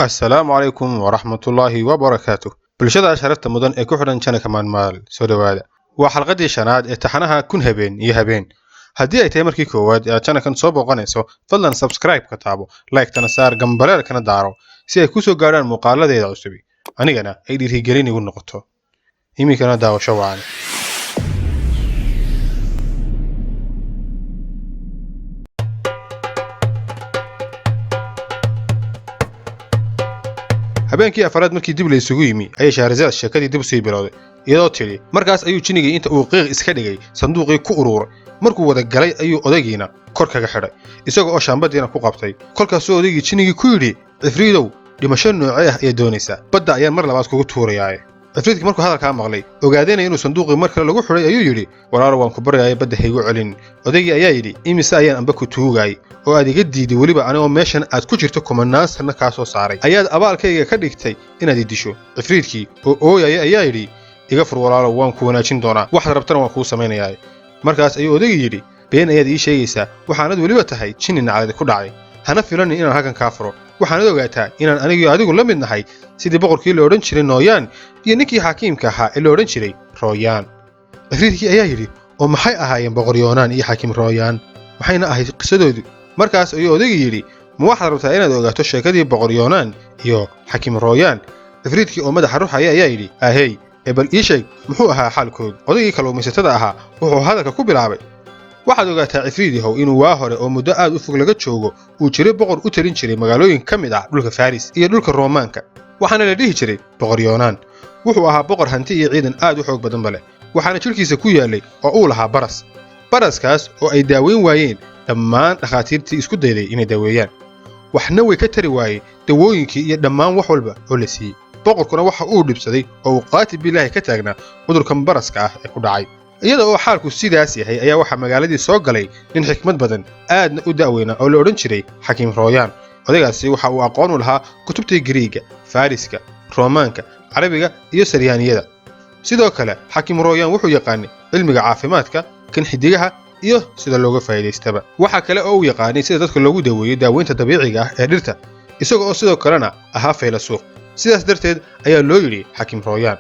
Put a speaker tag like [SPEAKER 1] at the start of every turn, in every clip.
[SPEAKER 1] السلام عليكم ورحمة الله وبركاته. بالشدة شرفت مدن إكوحدن شنا كمان مال سوداء وحلقة شناد اتحناها كن هبين يهبين هدي أي تمر كي كواد شنا كان صوب وقنيسو فضلا سبسكرايب كتابو لايك تنسار جنبلر كنا دارو سي كوسو قارن مقالة ذي عصبي أنا أيدي هي جريني والنقطة يمي كنا داو شوان habeenkii afraad markii dib la isugu yimi ayay Shahrazad sheekadii dib u sii bilowday iyadoo tiri markaas ayuu jinigii inta uu qiiq iska dhigay sanduuqii ku uruuray markuu wada galay ayuu odagiina kor kaga xidhay isagoo shaambadiina ku qabtay kolkaas oo odagii jinigii ku yiri ifriidow dhimasho noocee ah ay doonaysaa badda ayaan mar labaad kugu tuurayaa ifriidkii markuu hadalka maqlay ogaadeenay inuu sanduuqii mar kale lagu xidhay ayuu yiri walaalo waan ku baryahay badda haygu celin odagii ayaa yiri imise ayaan amba ku tuugay oo aad iga diiday waliba anigoo meeshan aad ku jirto kumanaan sano ka soo saaray ayaad abaalkayga ka dhigtay inaad disho ifriidkii oo ooyay ayaa yiri iga fur walaalo waan ku wanaajin doonaa wax rabtana waan kuu sameeyaa markaas ayuu odagii yiri been ayaad ii sheegaysaa waxaanad waliba tahay jinin nacayda ku dhacay hana filanin inaan halkan ka furo waxaanad ogaataa inaan adigu la mid nahay sidii boqorkii la oran jiray Nooyaan iyo ninkii xakiimka ahaa ee la oran jiray Rooyaan ifriidkii ayaa yiri oo maxay ahaayeen boqor Yoonaan iyo xakiim Rooyaan waxayna ahayd qisadoodu markaas ayuu odagii yiri ma waxaad rabtaa inaad ogaato sheekadii boqor Yoonaan iyo xakiim Rooyaan ifriidkii oo madaxa ruuxaya ayaa yiri ahey bal ii sheeg muxuu ahaa xaalkood odagii kalluumaysatada ahaa wuxuu hadalka ku bilaabay waxaad ogaataa ifriidihow inuu waa hore oo muddo aad u fog laga joogo uu jiray boqor u talin jiray magaalooyin ka mid ah dhulka Faris iyo dhulka Roomaanka waxaana la dhihi jiray boqor Yoonaan wuxuu ahaa boqor hanti iyo ciidan aad u xoog badan bale waxaana jirkiisa ku yaalay oo uu lahaa baraskaas oo ay daaweyn waayeen dhammaan dhakhaatiirtii isku dayday inay daaweeyaan waxna way ka tari waayeen dawooyinkii iyo dhammaan wax walba oo la siiyey boqorkuna waxa uu dhibsaday oo uu qaati bilaahi ka taagnaa cudurkan baraska ah ee ku dhacay iyada oo xaalku sidaas yahay ayaa waxa magaaladii soo galay nin xikmad badan aadna u daaweyna oo la oran jiray xakiim Rooyaan odagaasi waxa uu aqoon u lahaa kutubtii Giriiga Fariska Roomaanka Carabiga iyo Saryaaniyada sidoo kale xakiim Rooyaan wuxuu yaqaanay cilmiga caafimaadka kan xidigaha iyo sida looga faa'iideystaba waxa kale oo uu yaqaanay sida dadka loogu daweeyo daaweynta dabiiciga ah ee dhirta isagoo oo sidoo kalena ahaa faylasuf sidaas darteed ayaa loo yiri xakiim Rooyaan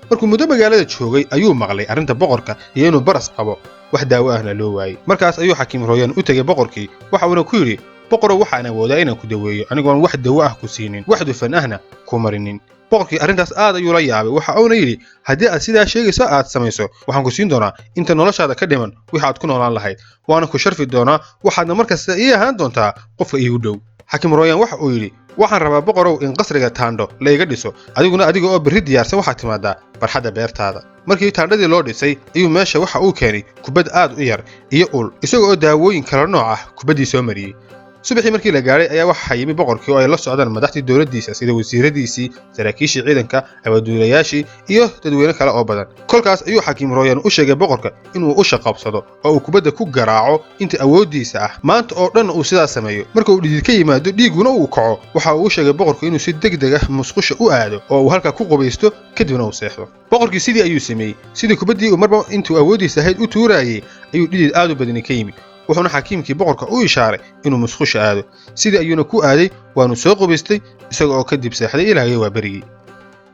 [SPEAKER 1] markuu muddo magaalada joogay ayuu maqlay arrinta boqorka iyo inuu baras qabo wax daawo ahna loo waayay markaas ayuu xakiim Rooyaan u tagay boqorkii waxa uu ku yiri boqorow waxaan awoodaa inaan ku daweeyo anigoon wax daawo ah ku siinin wax dufan ahna ku marinin boqorkii arrintaas aad ayuu la yaabay waxa uu yiri haddii aad sidaa sheegayso aad samayso waxaan ku siin doonaa inta noloshaada ka dhiman wixii aad ku noolaan lahayd waana ku sharfi doonaa waxaadna markasta ii ahaan doontaa qofka iigu dhow xakiim Rooyaan waxa uu yiri waxaan rabaa boqorow in qasriga taandho la iga dhiso adiga oo berri diyaarsan waxaad timaadaa barxadda beertaada markii taandhadii loo dhisay ayuu meesha waxa uu keenay kubad aad u yar iyo ul isagoo daawooyin kala nooc ah kubaddii soo mariyay subaxii markii la gaaray ayaa waxa yimi boqorkii oo ay la socdaan madaxdii dawladdiisa sida wasiiradiisii saraakiishii ciidanka abaduulayaashii iyo dadweyne kale oo badan kolkaas ayuu xakiim Rooyaan u sheegay boqorka inuu u shaqabsado oo uu kubadda ku garaaco inta awoodiisa ah maanta oo dhan uu sidaas sameeyo marka uu dhidid ka yimaado dhiiguna uu kaco waxa uu u sheegay boqorku inuu si degdeg ah musqusha u aado oo uu halka ku qubaysto kadibna uu seexdo boqorkii sidii ayuu sameeyay sidii kubaddii uu marba intuu awoodiisa ahayd u tuurayay ayuu dhidid aad u badan ka yimi wuxuuna xakiimkii boqorka u ishaaray inuu musqusha aado sidii ayuuna ku aaday waanu soo qubaystay isaga oo kadib seexday ilaahay waa berigii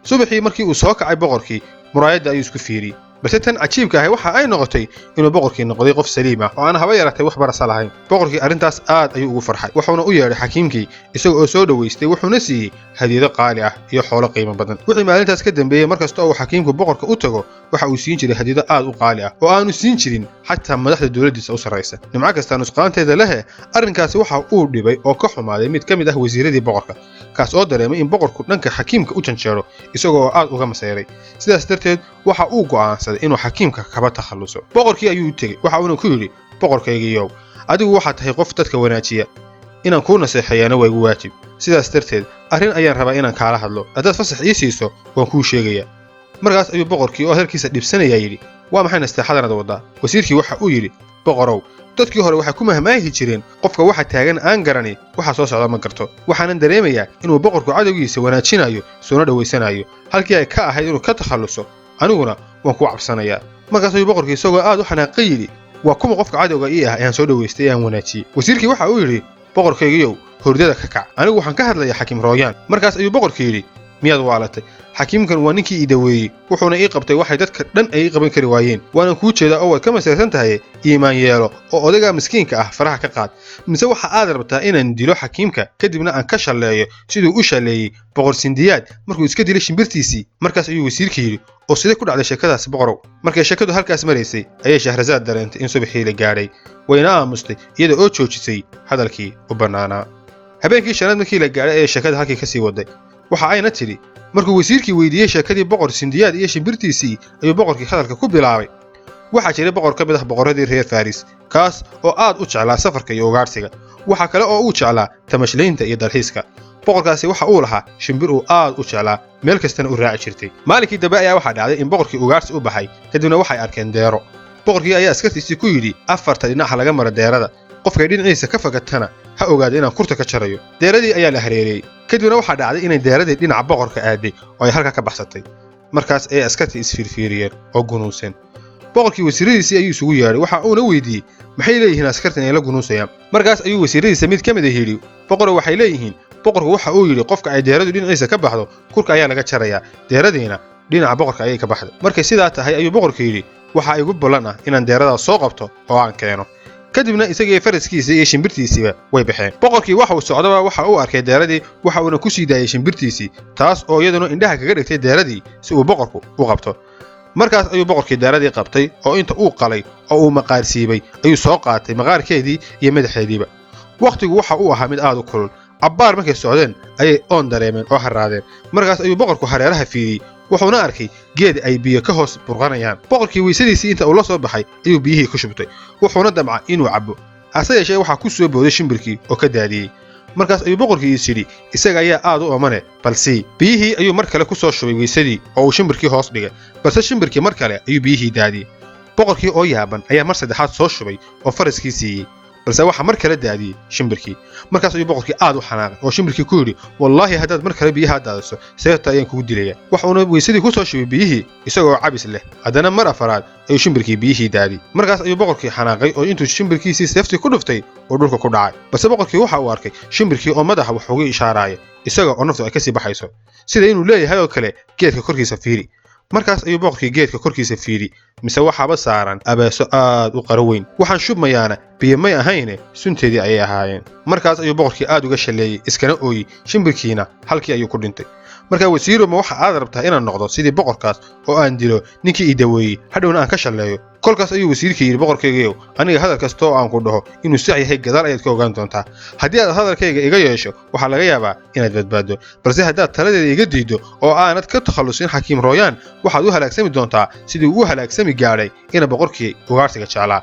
[SPEAKER 1] subaxii markii uu soo kacay boqorkii muraayadda ayuu isku fiiriyay balse tan cajiibka ahay waxa ay noqotay inuu boqorkii noqday qof saliim ah oo aan haba yaratay wax barasa lahayn boqorkii arrintaas aad ayuu ugu farxay wuxuuna u yeedhay xakiimkii isaga oo soo dhaweystay wuxuuna siiyey hadiyado qaali ah iyo xoolo qiimo badan wixii maalintaas ka dambeeyay markasta oo xakiimku boqorka u tago waxa uu siin jiray hadiyado aad u qaali ah oo aanu siin jirin xataa madaxda dawladdiisa u sarreysa nimco kasta nusqaanteeda leh arrinkaasi waxa uu dhibay oo ka xumaaday mid ka mid ah wasiiradii boqorka kaas oo dareemay in boqorku dhanka xakiimka u janjeero isagoo aad uga masayray sidaas darteed waxa uu go'aansaday inuu xakiimka kaba takhaluso boqorkii ayuu tagay waxa uu ku yiri boqorkaygiiyow adigu waxaad tahay qof dadka wanaajiya inaan kuu naseexeeyana waa igu waajib sidaas darteed arrin ayaan rabaa inaan kaala hadlo haddaad fasax ii siiso waan kuu sheegayaa markaas ayuu boqorkii oo hadalkiisa dhibsanaya yiri waa maxay nasteexadan aad wadaa wasiirkii waxa uu yiri boqorow dadkii hore waxay ku mahmaahi jireen qofka waxa taagan aan garani waxa soo socda ma garto waxaan dareemayaa inuu boqorku cadawgiisa wanaajinayo soona dhaweysanayo halkii ay ka ahayd inuu ka takhaluso aniguna waan ku cabsanayaa markaas ayuu boqorkii isagoo aad u xanaaqay yiri waa kuma qofka cadawga ii ah ayaan soo dhaweystay aan wanaajiyay wasiirkii waxa uu yiri boqorkaygiyow hurdada ka kac anigu waxaan ka hadlayaa xakiim rooyaan markaas ayuu boqorka yidhi miyaad waalatay xakiimkan waa ninkii ii daweeyey wuxuuna ii qabtay waxay dadka dhan ay ii qaban kari waayeen waana kuu jeedaa oo waad ka masaysan tahay iimaan yeelo oo odagaa miskiinka ah faraha ka qaad mise waxa aad rabtaa inaan dilo xakiimka kadibna aan ka shalleeyo siduu u shalleeyey boqor sindiyaad markuu iska dilay shimbirtiisii markaas ayuu wasiirka yidhi oo sidee ku dhacday sheekadaas boqorow markay sheekadu halkaas maraysay ayay shahrazaad dareentay in subaxii la gaadhay wayna aamustay iyada oo joojisay hadalkii u bannaanaa habeenkii shanaad markii la gaadhay ayay sheekada halkii ka sii waday waxa ayna tidhi markuu wasiirkii weydiiyey sheekadii boqor sindiyaad iyo shimbirtiisii ayuu boqorkii hadalka ku bilaabay waxaa jiray boqor ka mid ah boqorradii reer faris kaas oo aad u jeclaa safarka iyo ugaadhsiga waxa kale oo uu jeclaa tamashlaynta iyo dalxiiska boqorkaasi waxa uu lahaa shimbir uu aad u jeclaa meel kastana u raaci jirtay maalinkii dambe ayaa waxaa dhacday in boqorkii ugaadhsi u baxay kadibna waxay arkeen deero boqorkii ayaa askartiisii ku yidhi afarta dhinaca laga mara deerada qofkay dhinaciisa ka fogatana ha ogaada inaan kurta ka jarayo deeradii ayaa la hareereeyey kadibna waxaa dhacday inay deeradii dhinaca boqorka aaday oo ay halka ka baxsatay markaas ayay askartii isfiirfiiriyeen oo gunuuseen boqorkii wasiiradiisii ayuu isugu yeedhay waxa uuna weydiiyey maxay leeyihiin askartan ay la gunuusayaan markaas ayuu wasiiradiisa mid ka mid ah yidhi boqorow waxay leeyihiin boqorku waxa uu yidhi qofka ay deeradu dhinaciisa ka baxdo kurka ayaa laga jarayaa deeradiina dhinaca boqorka ayay ka baxday markay sidaa tahay ayuu boqorka yidhi waxa igu ballan ah inaan deeradaas soo qabto oo aan keeno kadibna isagii faraskiisa iyo shimbirtiisiiba way baxeen boqorkii waxa uu socdaba waxa uu arkay deeradii waxa uuna ku sii daayay shimbirtiisii taas oo iyaduna indhaha kaga dhigtay deeradii si uu boqorku u qabto markaas ayuu boqorkii deeradii qabtay oo inta uu qalay oo uu maqaarsiibay ayuu soo qaatay maqaarkeedii iyo madaxeediiba wakhtigu waxa uu ahaa mid aad u kulul cabbaar markay socdeen ayay oon dareemeen oo harraadeen markaas ayuu boqorku hareeraha fiiriyey wuxuuna arkay geed ay biyo ka hoos burqanayaan boqorkii weysadiisii inta uu la soo baxay ayuu biyihii ku shubtay wuxuuna damca inuu cabbo hase yeeshee waxaa ku soo booday shimbirkii oo ka daadiyey markaas ayuu boqorkii is yidhi isaga ayaa aad u oomane balsii biyihii ayuu mar kale ku soo shubay weysadii oo uu shimbirkii hoos dhigay balse shimbirkii mar kale ayuu biyihii daadiyey boqorkii oo yaaban ayaa mar saddexaad soo shubay oo faraskii siiyey balse waxaa mar kale daadiyey shimbirkii markaas ayuu boqorkii aad u xanaaqay oo shimbirkii ku yidhi wallaahi haddaad mar kale biyaha daadiso seefta ayaan kugu dilayaa waxuuna weysadii ku soo shubay biyihii isagoo cabis leh haddana mar afaraad ayuu shimbirkii biyihii daadiyey markaas ayuu boqorkii xanaaqay oo intuu shimbirkiisii seeftii ku dhuftay oo dhulka ku dhacay balse boqorkii waxa uu arkay shimbirkii oo madaxa wax uga ishaaraaya isaga oo naftu ay ka sii baxayso sida inuu leeyahay oo kale geedka korkiisa fiiri markaas ayuu boqorkii geedka korkiisa fiiri mise waxaaba saaran abeeso aad u qaro weyn waxaan shubmayaana biyo may ahayne sunteedii ayay ahaayeen markaas ayuu boqorkii aad uga shalleeyey iskana ooyey shimbirkiina halkii ayuu ku dhintay markaa wasiiruma waxa aad rabtaa inaan noqdo sidii boqorkaas oo aan dilo ninkii ii daweeyey hadhowna aan ka shalleeyo kolkaas ayuu wasiirkii yidhi boqorkaygayow aniga hadal kasta oo aan ku dhaho inuu sax yahay gadaal ayaad ka ogaan doontaa haddii aad hadalkayga iga yeesho waxaa laga yaabaa inaad badbaaddo balse haddaad taladeeda iga diiddo oo aanad ka takhallusin xakiim rooyaan waxaad u halaagsami doontaa sidii uu halaagsami gaadhay ina boqorkii ugaarsiga jeclaa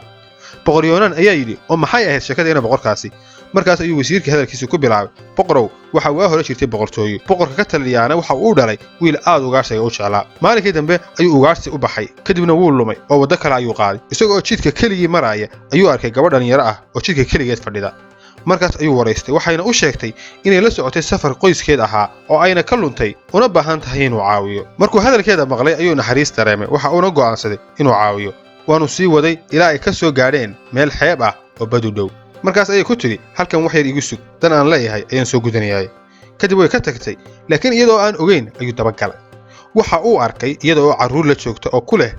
[SPEAKER 1] boqor yoonaan ayaa yidhi oo maxay ahayd sheekadayna boqorkaasi markaas ayuu wasiirkii hadalkiisa ku bilaabay boqorow waxa waa hore jirtay boqortooyo boqorka ka taliyaana waxa uu dhalay wiil aad ugaarsiga u jeclaa maalinkii dambe ayuu ugaarsi u baxay kadibna wuu lumay oo waddo kale ayuu qaaday isagoo jidka keligii maraaya ayuu arkay gabadh dhalinyaro ah oo jidka keligeed fadhida markaas ayuu waraystay waxayna u sheegtay inay la socotay safar qoyskeed ahaa oo ayna ka luntay una baahan tahay inuu caawiyo markuu hadalkeeda maqlay ayuu naxariis dareemay waxa uuna go'aansaday inuu caawiyo waanu sii waday ilaa ay ka soo gaadheen meel xeeb ah oo bad u dhow markaas ayay ku tidhi halkan wax yar igu sug dan aan leeyahay ayaan soo gudanayaay kadib way ka tagtay laakiin iyadoo aan ogeyn ayuu dabagalay waxa uu arkay iyada oo carruur la joogta oo ku leh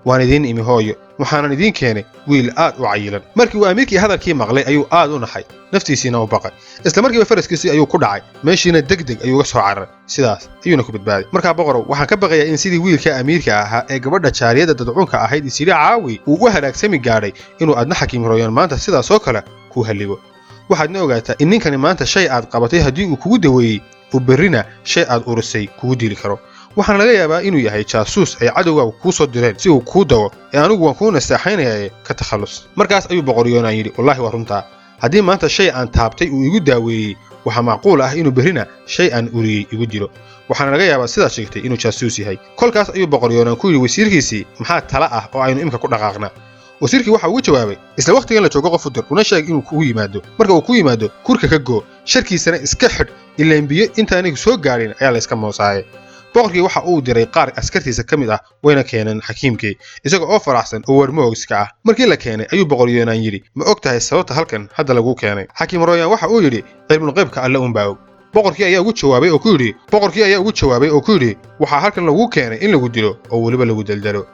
[SPEAKER 1] waan idiin imi hooyo waxaanan idiin keenay wiil aad u cayilan markii uu amiirkii hadalkii maqlay ayuu aad u naxay naftiisiina u baqay isla markiiba faraskiisii ayuu ku dhacay meeshiina degdeg ayuu uga soo cararay sidaas ayuuna ku badbaaday markaa boqorow waxaan ka baqayaa in sidii wiilka amiirka ahaa ee gabadha jaariyadda dadcuunka ahayd isyidhi caawi uu u halaagsami gaadhay inuu adna xakiim rooyaan maanta sidaas oo kale ku halligo waxaadna ogaataa in ninkani maanta shay aad qabatay haddii uu kugu daweeyey uu berrina shay aad urisay kugu dili karo waxaana laga yaabaa inuu yahay jaasuus ay cadowgaagu kuu soo direen si uu kuu dawo ee anigu waan kuu nasteexaynayaaye ka takhallus markaas ayuu boqor yoonaan yidhi wallaahi waa runtaa haddii maanta shay aan taabtay uu igu daaweeyey waxaa macquul ah inuu berrina shay aan uriyey igu dilo waxaana laga yaabaa sidaad sheegtay inuu jaasuus yahay kolkaas ayuu boqor yoonaan ku yidhi wasiirkiisii maxaa tala ah oo aynu imika ku dhaqaaqnaa wasiirkii waxa ugu jawaabay isla wakhtigan la joogo qof u dir una sheeg inuu kugu yimaado marka uu ku yimaado kurka ka goo sharkiisana iska xidh ilaan biyo intaanay soo gaadhin ayaa la iska moosaaye boqorkii waxa uu diray qaar askartiisa ka mid ah wayna keeneen xakiimkii isaga oo faraxsan oo warmoogska ah markii la keenay ayuu boqor Yoonaan yiri ma og tahay sababta halkan hadda lagu keenay xakiim Royaan waxa uu yiri cilmul qaybka alla un baa og boqorkii ayaa ugu jawaabay oo ku yiri waxa halkan lagu keenay in lagu dilo oo waliba lagu daldalo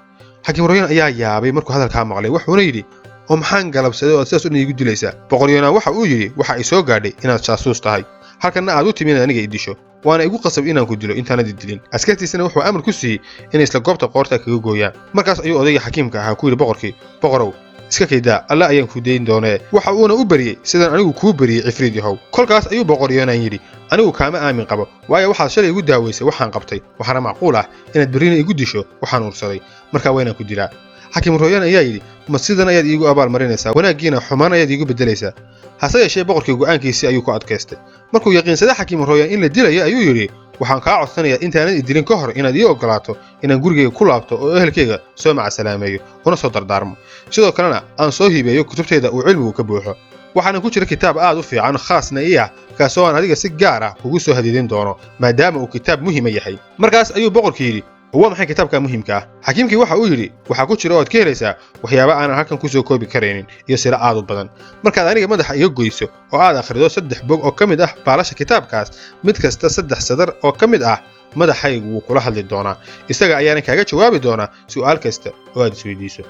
[SPEAKER 1] xakiim Royaan ayaa yaabay markuu hadalka maqlay wuxuuna yiri oo maxaan galabsaday oo sidaas u iigu dilaysaa boqor Yoonaan waxa uu yiri waxa ay soo gaadhay inaad jaasuus tahay halkan aad u timid aniga idisho waana igu qasab inaan ku dilo intaanad dilin askartiisana wuxuu amar ku siiyay in isla goobta qoorta kaga gooyaan markaas ayuu odayga xakiimka ahaa ku yiri boqorkii boqorow iska kayda alla ayaan ku deyn doonaa waxa uuna u bariyay sidaan anigu ku bariyay Cifriid yahow kolkaas ayuu boqor Yoonaan yiri anigu kaama aamin qabo waayo waxa shalay igu daaweysay waxaan qabtay waxana macquul ah inaad berina igu disho waxaan ursaday marka wayna ku dilaa xakiim Royaan ayaa yiri ma sidan ayaad iigu abaal marinaysaa wanaagiina xumaan ayaad iigu bedelaysaa hase yeeshee boqorkii go'aankiisii ayuu ku adkaystay markuu yaqiinsaday xakiim Royaan in la dilayo ayuu yiri waxaan kaa codsanayaa intaanad idilin ka hor inaad ii ogolaato inaan gurigeyga ku laabto oo ehelkeyga soo macasalaameeyo una soo dardaarmo sidoo kalena aan soo hiibeeyo kutubteeda uu cilmigu ka buuxo waxaana ku jira kitaab aad u fiican khaasna ii ah kaasoo aan adiga si gaar ah kugu soo hadiidin doono maadaama uu kitaab muhiim yahay markaas ayuu boqorkii yiri waa maxay kitaabka muhiimka ah xakiimkii waxa uu yiri waxa ku jira oo aad ka helaysaa waxyaabo aan halkan ku soo koobi kareynin iyo sida aad u badan markaad aniga madaxa iga goyso oo aad akhrido 3 bog oo kamid ah baalasha kitaabkaas mid kasta 3 sadar oo kamid ah madaxaygu wuu kula hadli doonaa isaga ayaana kaaga jawaabi doonaa su'aal kasta oo aad isweydiiso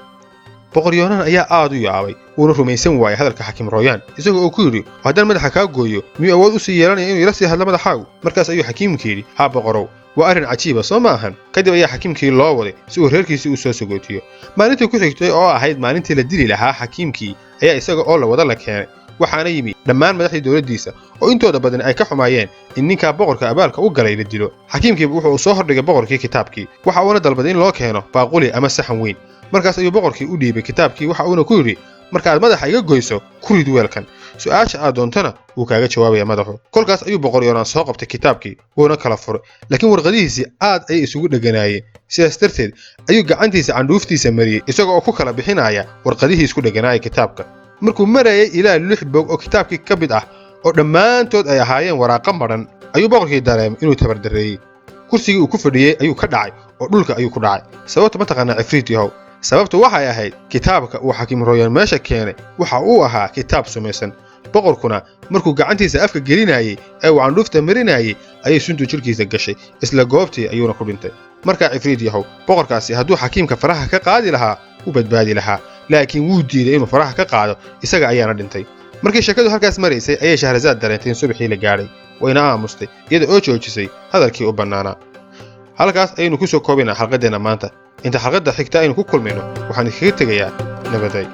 [SPEAKER 1] boqor Yoonaan ayaa aad u yaabay uuna rumaysan waayay hadalka xakiim Royaan isaga oo ku yiri haddaan madaxa ka gooyo miyuu awood u sii yeelanaya inuu ila sii hadlo madaxaagu markaas ayuu xakiimkii yiri ha boqorow waa arin cajiib ah soo maahan kadib ayaa xakiimkii loo waday si uu reerkiisii u soo sagootiyo maalintii ku xigtay oo ahayd maalintii la dili lahaa xakiimkii ayaa isaga oo la wada la keenay waxaana yimi dhammaan madaxdii dawladdiisa oo intooda badan ay ka xumaayeen in ninka boqorka abaalka u galay la dilo xakiimkii wuxuu soo hordhigay boqorkii kitaabkii waxa uuna dalbaday in loo keeno baaquli ama saxan weyn markaas ayuu boqorkii u dhiibay kitaabkii waxa uuna ku yiri marka aad madaxa iga goyso ku rid weelkan su'aasha aad doontana wuu kaaga jawaabaya madaxu kolkaas ayuu boqor Yoonaan soo qabtay kitaabkii wuuna kala furay laakiin warqadihiisii aad ay isugu dhaganaayeen sidaas darteed ayuu gacantiisa candhuuftiisa mariyay isagoo oo ku kala bixinaya warqadihii isku dhaganaayay kitaabka markuu marayay ilaa 6 bog oo kitaabkii ka mid ah oo dhammaantood ay ahaayeen waraaqo maran ayuu boqorkii dareemay inuu tabardareeyay kursigii uu ku fadhiyay ayuu ka dhacay oo dhulka ayuu ku dhacay sababta ma taqaanaa Cifriid yahow sababtu waxay ahayd kitaabka uu xakiim Royaan meesha keenay waxa uu ahaa kitaab sumaysan boqorkuna markuu gacantiisa afka gelinayay ee uu candhuufta marinayay ayay suntu jirkiisa gashay isla goobtii ayuuna ku dhintay marka Cifriid yahow boqorkaasi hadduu xakiimka faraha ka qaadi lahaa u badbaadi lahaa laakiin wuu diiday inuu faraha ka qaado isaga ayaana dhintay markii sheekadu halkaas maraysay ayay Shahrazad dareentay in subaxii la gaadhay wayna aamustay iyada oo joojisay hadalkii u bannaanaa halkaas ayaynu ku soo koobinaa xalqadeena maanta inta xalqada xigta aynu ku kulmayno waxaan iskaga tegayaa nabaday